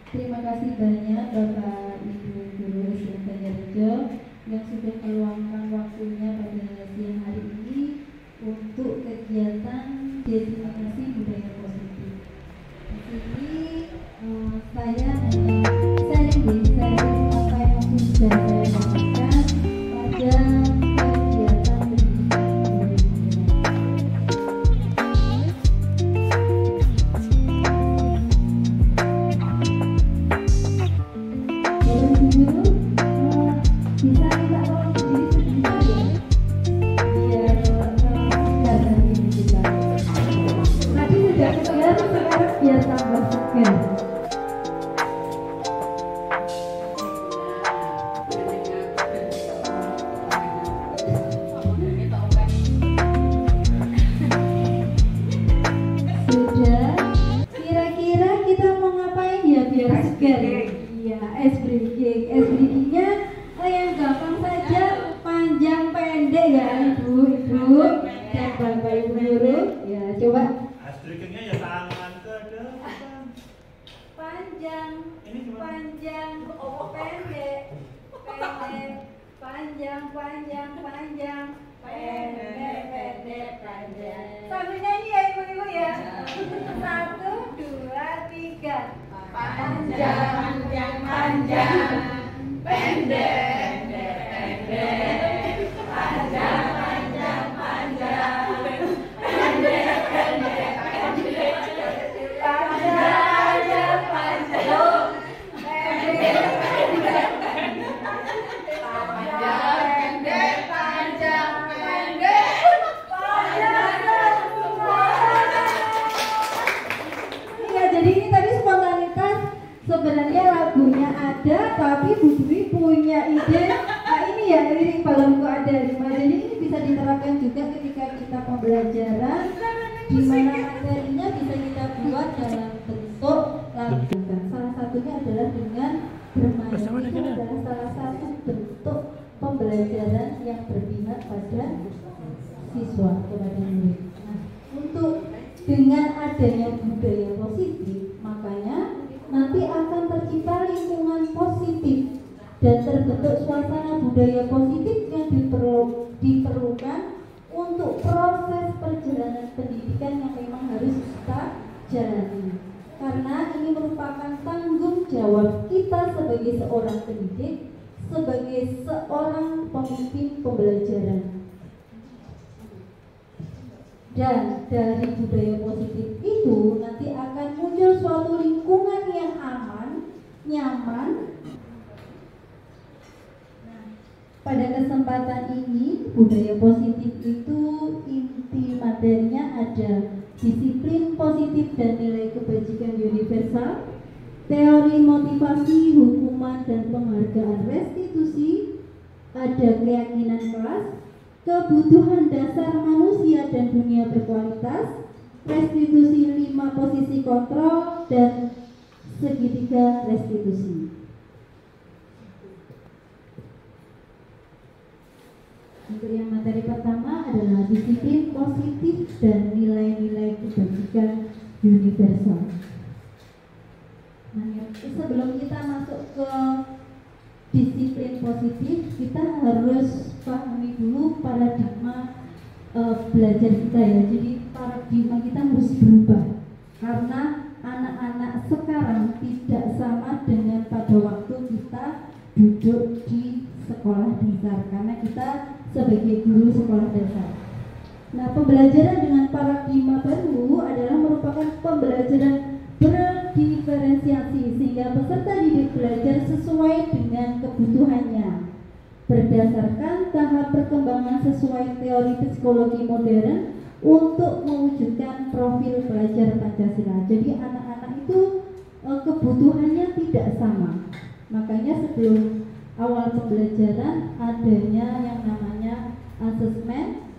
Terima kasih banyak Bapak Ibu Guru SDN Banjarjo yang sudah meluangkan waktunya pada siang hari ini untuk kegiatan diseminasi budaya positif. Di sini saya hanya sharing apa yang sudah saya dapatkan pada kegiatan pendidikan. Bisa kita tolong berdiri sebentar ya, biar segar nanti kita. Tadi sudah segar, sekarang biar tambah segar. Sudah, kira-kira kita mau ngapain ya biar segar? Iya, ice breaking. Ice breakingnya yang gampang saja, panjang pendek ya ibu dan bapak ibu guru. Ya coba. Ice breakingnya ya tangan ke depan. Panjang, panjang, pendek, pendek, panjang, panjang, panjang, pendek, pendek, panjang. Sambil nyanyi ya ibu-ibu ya. 1, 2, 3. Panjang, panjang, panjang, pendek, pendek, panjang, panjang, panjang, pendek, pendek, pendek, panjang, panjang, pendek, pendek, panjang, pendek, panjang, pendek, iya, jadi ini tadi spontanitas. Sebenarnya lagunya ada, tapi Bu Dwi punya ide. Ini ya, lirik balonku ada 5. Jadi ini bisa diterapkan juga ketika kita pembelajaran, di mana materinya bisa kita buat dalam bentuk lagu. Salah satunya adalah dengan bermain. Itu adalah salah satu bentuk pembelajaran yang berpihak pada siswa, kepada murid. Nah, untuk dengan adanya budaya positif, makanya nanti akan tercipta lingkungan positif dan terbentuk suasana budaya positif yang diperlukan untuk proses perjalanan pendidikan yang memang harus kita jalani. Karena ini merupakan tanggung jawab kita sebagai seorang pendidik, sebagai seorang pemimpin pembelajaran. Dan dari budaya positif itu nanti akan muncul suatu lingkungan yang aman, nyaman. Nah, pada kesempatan ini budaya positif itu inti materinya ada disiplin positif dan nilai kebajikan universal, teori motivasi, hukuman dan penghargaan restitusi, ada keyakinan kelas, kebutuhan dasar manusia dan dunia berkualitas, restitusi 5 posisi kontrol, dan segitiga restitusi. Untuk yang materi pertama adalah disiplin positif dan nilai-nilai kebajikan universal. Nah, sebelum kita masuk ke disiplin positif, kita harus pahami dulu paradigma belajar kita ya. Jadi paradigma kita harus berubah karena anak-anak sekarang tidak sama dengan pada waktu kita duduk di sekolah dasar, karena kita sebagai guru sekolah dasar. Nah, pembelajaran dengan paradigma baru adalah merupakan pembelajaran berdiferensiasi sehingga peserta didik belajar sesuai dengan kebutuhannya berdasarkan tahap perkembangan sesuai teori psikologi modern untuk mewujudkan profil pelajar Pancasila. Jadi anak-anak itu kebutuhannya tidak sama. Makanya sebelum awal pembelajaran adanya yang namanya asesmen.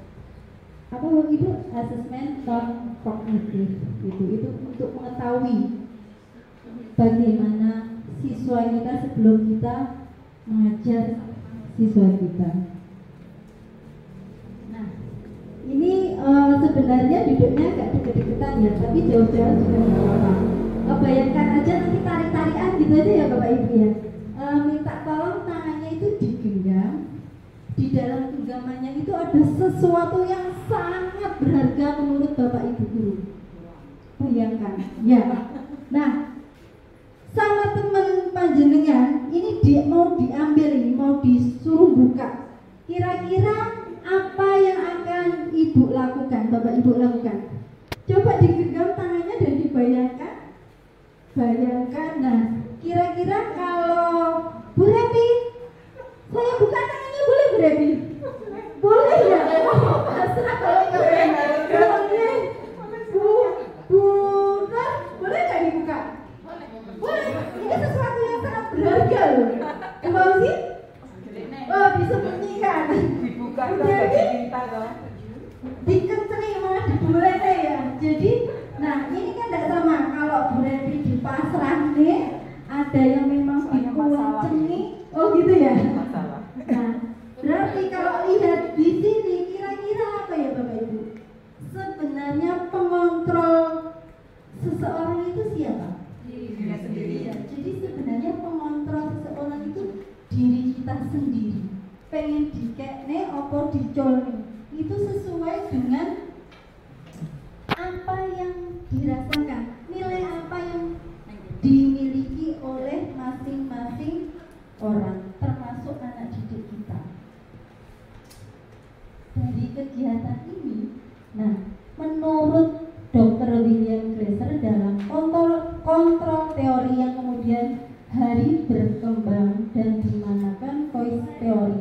Apa itu? Asesmen non kognitif. Itu untuk mengetahui bagaimana siswa kita sebelum kita mengajar siswa kita. Nah, ini sebenarnya duduknya agak deket-deketan ya, tapi jauh-jauh juga nggak apa-apa. Bayangkan aja nanti tarik-tarikan gitu aja ya Bapak Ibu ya. Minta tolong tangannya itu digenggam. Di dalam genggamannya itu ada sesuatu yang sangat berharga menurut Bapak Ibu guru. Bayangkan, ya. Nah, sama teman panjenengan ini mau diambil ini, mau disuruh buka. Kira-kira apa yang akan Ibu lakukan, Bapak Ibu lakukan? Coba digenggam tangannya dan dibayangkan. Bayangkan, nah kira-kira kalau Bu Repi, saya buka tangannya boleh Bu Repi? Boleh ya? Pasrah kalau nggak boleh. Bu Nur, boleh nggak dibuka? Boleh. Ini sesuatu yang sangat berharga loh. Mau sih? Oh, disembunyikan. Dibuka jadi cinta loh. Dikencengin malah dibulene ya. Jadi, nah ini kan tidak sama. Kalau Bu Repi di pasrah nih, ada yang memang dikunceni. Oh gitu ya. Masalah. Nah, berarti kalau lihat di sini kira-kira apa ya Bapak Ibu? Sebenarnya pengontrol seseorang itu siapa? Dirinya sendiri. Ya, jadi sebenarnya pengontrol seseorang itu diri kita sendiri. Pengen dikekne opo dicolne. Itu sesuai dengan apa yang dirasakan, nilai apa yang dimiliki oleh masing-masing orang, termasuk anak didik kita. Dari kegiatan ini, nah, menurut Dr. William Glasser dalam kontrol teori yang kemudian hari berkembang dan dimanakan Coase teori.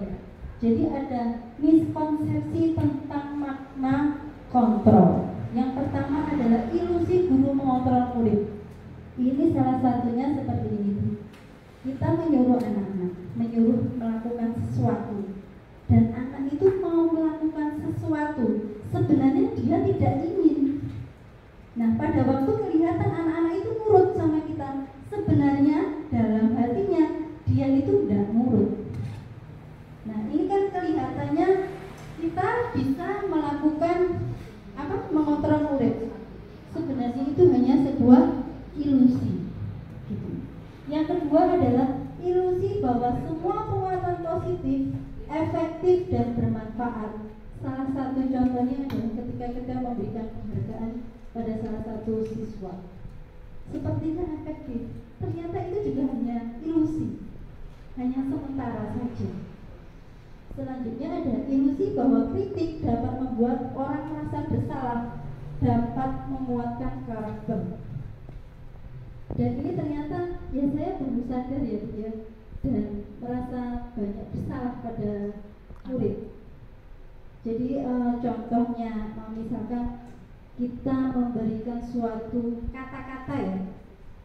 Jadi ada miskonsepsi tentang makna kontrol. Yang pertama adalah ilusi guru mengontrol murid. Ini salah satunya seperti ini. Kita menyuruh anak-anak, menyuruh melakukan sesuatu, dan anak itu mau melakukan sesuatu. Sebenarnya dia tidak ingin. Nah, pada waktu kelihatan anak-anak itu nurut sama kita, sebenarnya dalam hatinya dia itu tidak nurut. Nah, ini kan kelihatannya kita bisa melakukan mengontrol murid. Sebenarnya itu hanya sebuah ilusi. Gitu. Yang kedua adalah ilusi bahwa semua penguatan positif, efektif dan bermanfaat. Salah satu contohnya adalah ketika kita memberikan penghargaan pada salah satu siswa. Sepertinya efektif, ternyata itu juga hanya ilusi, hanya sementara saja. Selanjutnya ada ilusi bahwa kritik dapat membuat orang merasa bersalah, dapat menguatkan karakter. Dan ini ternyata ya saya baru sadar ya dia dan merasa banyak bersalah pada murid. Jadi contohnya misalkan kita memberikan suatu kata-kata ya,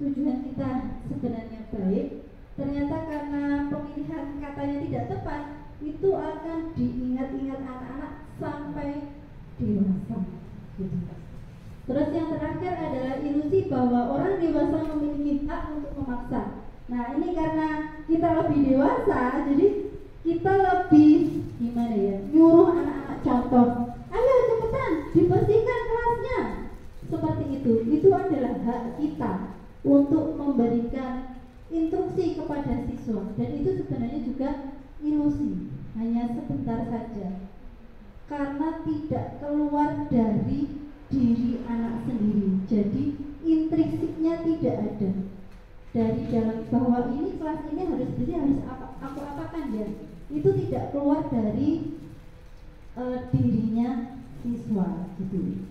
tujuan kita sebenarnya baik, ternyata karena pemilihan katanya tidak tepat, itu akan diingat-ingat anak-anak sampai dewasa. Gitu. Terus yang terakhir adalah ilusi bahwa orang dewasa memiliki hak untuk memaksa. Nah ini karena kita lebih dewasa, jadi kita lebih gimana ya, nyuruh anak-anak contoh, ayo cepetan dibersihkan kelasnya. Seperti itu adalah hak kita untuk memberikan instruksi kepada siswa. Dan itu sebenarnya juga ilusi, hanya sebentar saja, karena tidak keluar dari diri anak sendiri. Jadi intrinsiknya tidak ada dari dalam bahwa ini kelas ini harus bersih, harus aku apakan ya. Itu tidak keluar dari dirinya siswa gitu.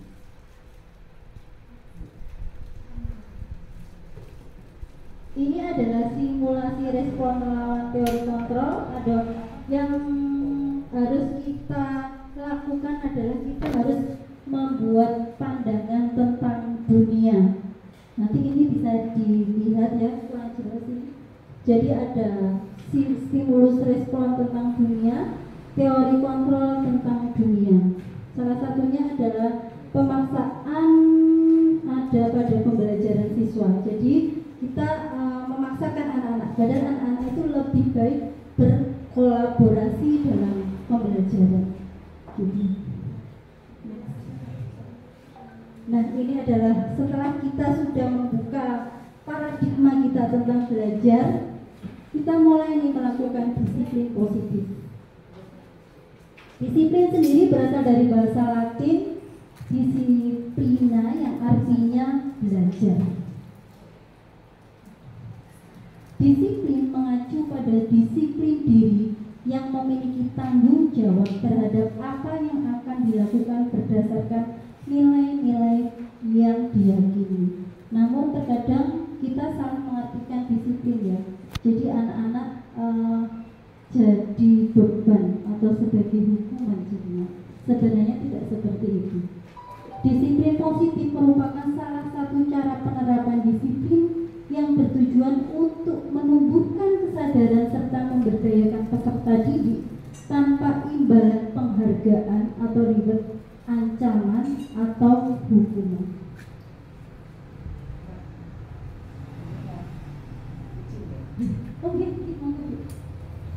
Ini adalah simulasi respon melawan teori kontrol. Ada yang harus kita lakukan adalah kita harus membuat pandangan tentang dunia. Nanti ini bisa dilihat ya, kurang jelas ini. Jadi ada stimulus respon tentang dunia, teori kontrol tentang dunia. Salah satunya adalah pemaksaan ada pada pembelajaran siswa. Jadi kita memaksakan anak-anak, padahal anak-anak itu lebih baik berkolaborasi dalam pembelajaran. Gitu. Nah ini adalah setelah kita sudah membuka paradigma kita tentang belajar, kita mulai nih melakukan disiplin positif. Disiplin sendiri berasal dari bahasa Latin disiplina yang artinya belajar. Disiplin mengacu pada disiplin diri yang memiliki tanggung jawab terhadap apa yang akan dilakukan berdasarkan nilai-nilai yang diyakini. Namun terkadang kita salah mengartikan disiplin ya. Jadi anak-anak jadi beban atau sebagai hukuman jadinya. Sebenarnya tidak seperti itu. Disiplin positif merupakan salah satu cara penerapan disiplin yang bertujuan untuk menumbuhkan kesadaran serta memberdayakan peserta didik tanpa imbalan penghargaan atau ribet ancaman atau hukuman.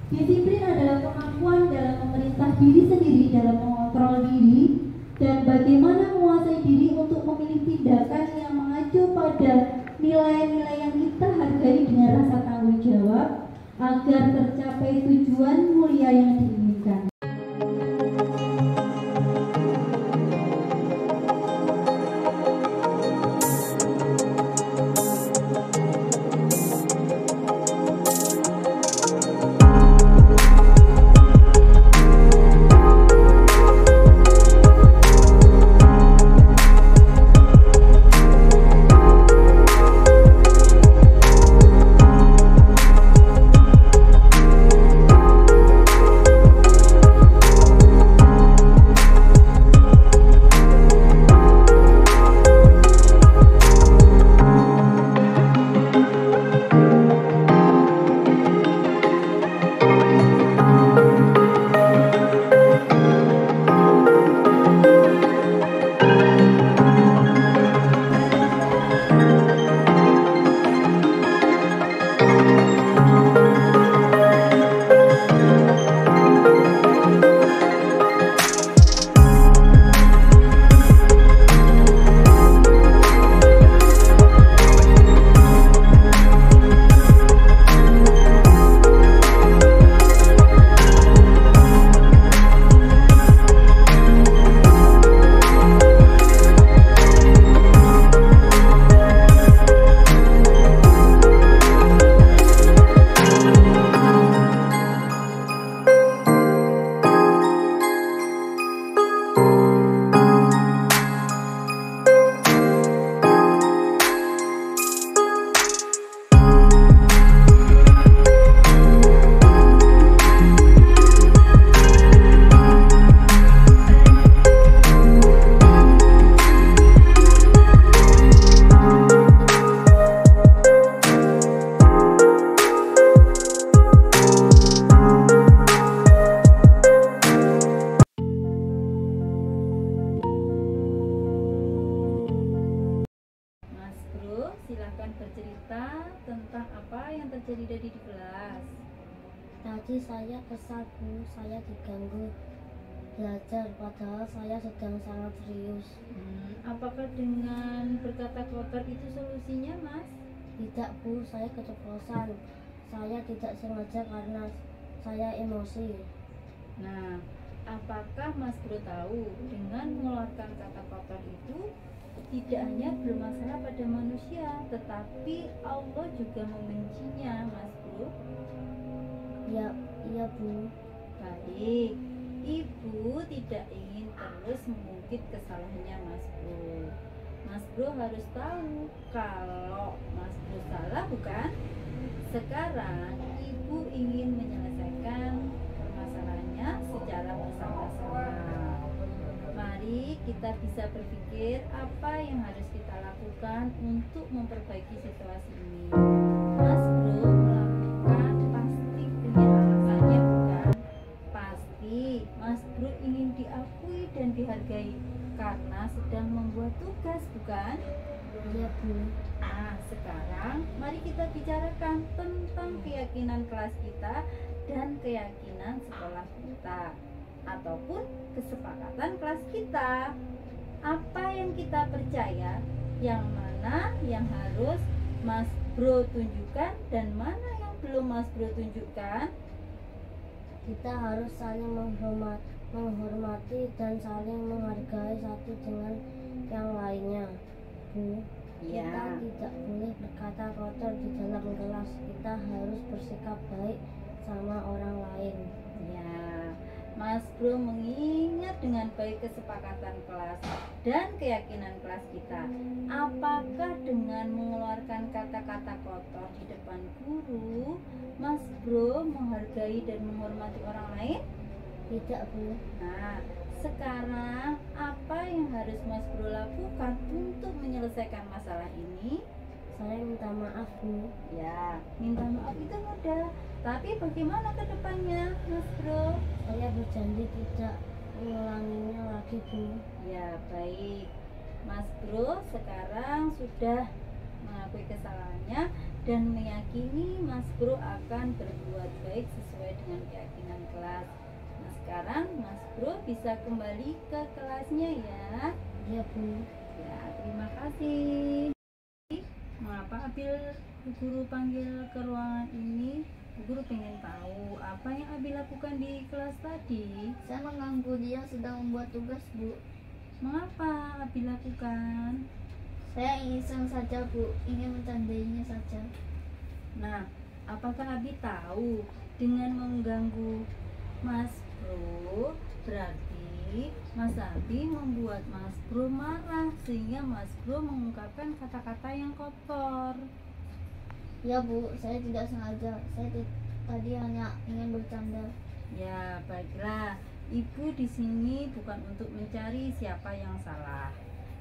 Disiplin adalah kemampuan dalam memerintah diri sendiri dalam mengontrol diri dan bagaimana menguasai diri untuk memilih tindakan yang mengacu pada nilai-nilai yang kita hargai dengan rasa tanggung jawab agar tercapai tujuan mulia yang diinginkan. Silahkan bercerita tentang apa yang terjadi tadi di kelas. Tadi saya kesal Bu, saya diganggu belajar padahal saya sedang sangat serius. Apakah dengan berkata kotor itu solusinya, Mas? Tidak Bu, saya keceplosan. Saya tidak sengaja karena saya emosi. Nah, apakah Mas Bro tahu dengan mengeluarkan kata kotor itu tidak hanya bermasalah pada manusia, tetapi Allah juga membencinya, Mas Bro? Ya, iya Bu. Baik, Ibu tidak ingin terus mengungkit kesalahannya Mas Bro. Mas Bro harus tahu kalau Mas Bro salah, bukan? Sekarang Ibu ingin menyelesaikan permasalahannya secara bersama-sama. Mari kita bisa berpikir apa yang harus kita lakukan untuk memperbaiki situasi ini. Mas Bro melakukan pasti punya alasannya, bukan? Pasti Mas Bro ingin diakui dan dihargai karena sedang membuat tugas, bukan? Iya Bu. Nah, sekarang mari kita bicarakan tentang keyakinan kelas kita dan keyakinan sekolah kita, ataupun kesepakatan kelas kita. Apa yang kita percaya, yang mana yang harus Mas Bro tunjukkan dan mana yang belum Mas Bro tunjukkan? Kita harus saling menghormati dan saling menghargai satu dengan yang lainnya, Bu. Kita Ya. tidak boleh berkata kotor di dalam kelas. Kita harus bersikap baik sama orang lain. Ya, Mas Bro mengingat dengan baik kesepakatan kelas dan keyakinan kelas kita. Apakah dengan mengeluarkan kata-kata kotor di depan guru, Mas Bro menghargai dan menghormati orang lain? Tidak, Bu. Nah, sekarang apa yang harus Mas Bro lakukan untuk menyelesaikan masalah ini? Saya minta maaf, Bu. Ya, minta maaf itu mudah. Tapi bagaimana ke depannya, Mas Bro? Saya berjanji tidak mengulanginya lagi, Bu. Ya, baik. Mas Bro sekarang sudah mengakui kesalahannya dan meyakini Mas Bro akan berbuat baik sesuai dengan keyakinan kelas. Nah, sekarang Mas Bro bisa kembali ke kelasnya ya. Iya, Bu. Ya, terima kasih. Mengapa Abil guru panggil ke ruangan ini? Guru pengen tahu apa yang Abi lakukan di kelas tadi. Saya mengganggu dia sedang membuat tugas, Bu. Mengapa Abi lakukan? Saya iseng saja, Bu. Ingin mencandainya saja. Nah, apakah Abi tahu dengan mengganggu Mas Bro berarti Mas Abi membuat Mas Bro marah sehingga Mas Bro mengungkapkan kata-kata yang kotor. Ya, Bu. Saya tidak sengaja. Tadi hanya ingin bercanda. Ya, baiklah. Ibu di sini bukan untuk mencari siapa yang salah.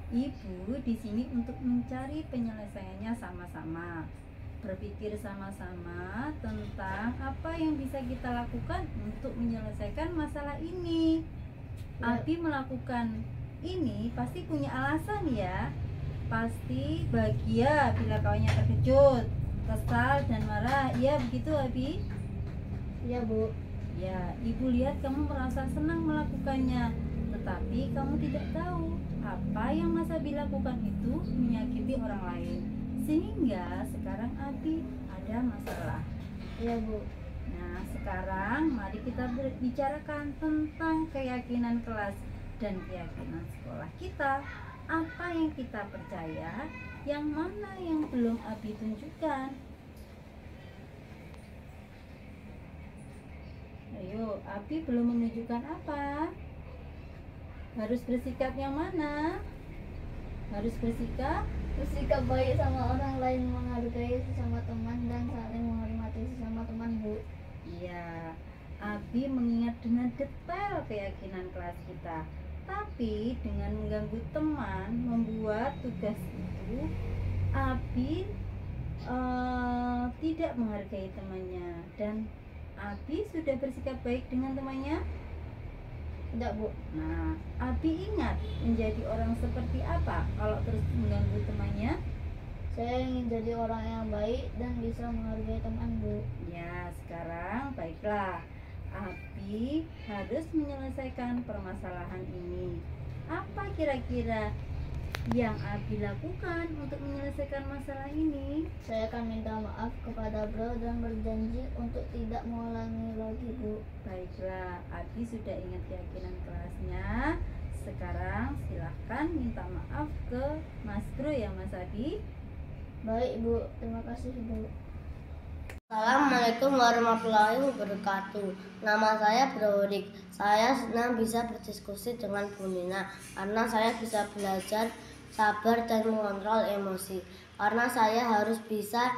Ibu di sini untuk mencari penyelesaiannya sama-sama. Berpikir sama-sama tentang apa yang bisa kita lakukan untuk menyelesaikan masalah ini. Ya. Abi melakukan ini pasti punya alasan ya. Pasti bahagia bila kawannya terkejut, kesal dan marah. Ya, begitu Abi? Iya, Bu. Ya, ibu lihat kamu merasa senang melakukannya, tetapi kamu tidak tahu apa yang Mas Abi lakukan itu menyakiti orang lain, sehingga sekarang Abi ada masalah. Iya, Bu. Nah, sekarang mari kita bicarakan tentang keyakinan kelas dan keyakinan sekolah kita. Apa yang kita percaya, yang mana yang belum Abi tunjukkan. Ayo, Abi belum menunjukkan apa? Harus bersikap yang mana? Harus bersikap? Bersikap baik sama orang lain, menghargai sesama teman dan saling menghormati sesama teman, Bu. Iya, Abi mengingat dengan detail keyakinan kelas kita. Tapi dengan mengganggu teman membuat tugas itu, Abi tidak menghargai temannya. Dan Abi sudah bersikap baik dengan temannya? Tidak, Bu. Nah, Abi ingat menjadi orang seperti apa kalau terus mengganggu temannya? Saya ingin jadi orang yang baik dan bisa menghargai teman, Bu. Ya, sekarang baiklah. Abi harus menyelesaikan permasalahan ini. Apa kira-kira yang Abi lakukan untuk menyelesaikan masalah ini? Saya akan minta maaf kepada Bro dan berjanji untuk tidak mengulangi lagi, Bu. Baiklah, Abi sudah ingat keyakinan kelasnya. Sekarang silahkan minta maaf ke Mas Bro ya, Mas Abi. Baik, Bu. Terima kasih, Bu. Assalamualaikum warahmatullahi wabarakatuh. Nama saya Brorik. Saya senang bisa berdiskusi dengan Bu Nina karena saya bisa belajar sabar dan mengontrol emosi. Karena saya harus bisa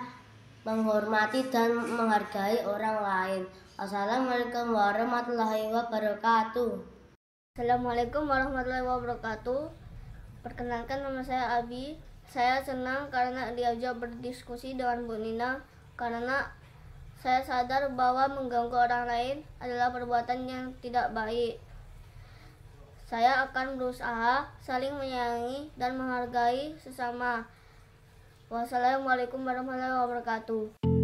menghormati dan menghargai orang lain. Assalamualaikum warahmatullahi wabarakatuh. Assalamualaikum warahmatullahi wabarakatuh. Perkenalkan, nama saya Abi. Saya senang karena diajak berdiskusi dengan Bu Nina karena saya sadar bahwa mengganggu orang lain adalah perbuatan yang tidak baik. Saya akan berusaha saling menyayangi dan menghargai sesama. Wassalamualaikum warahmatullahi wabarakatuh.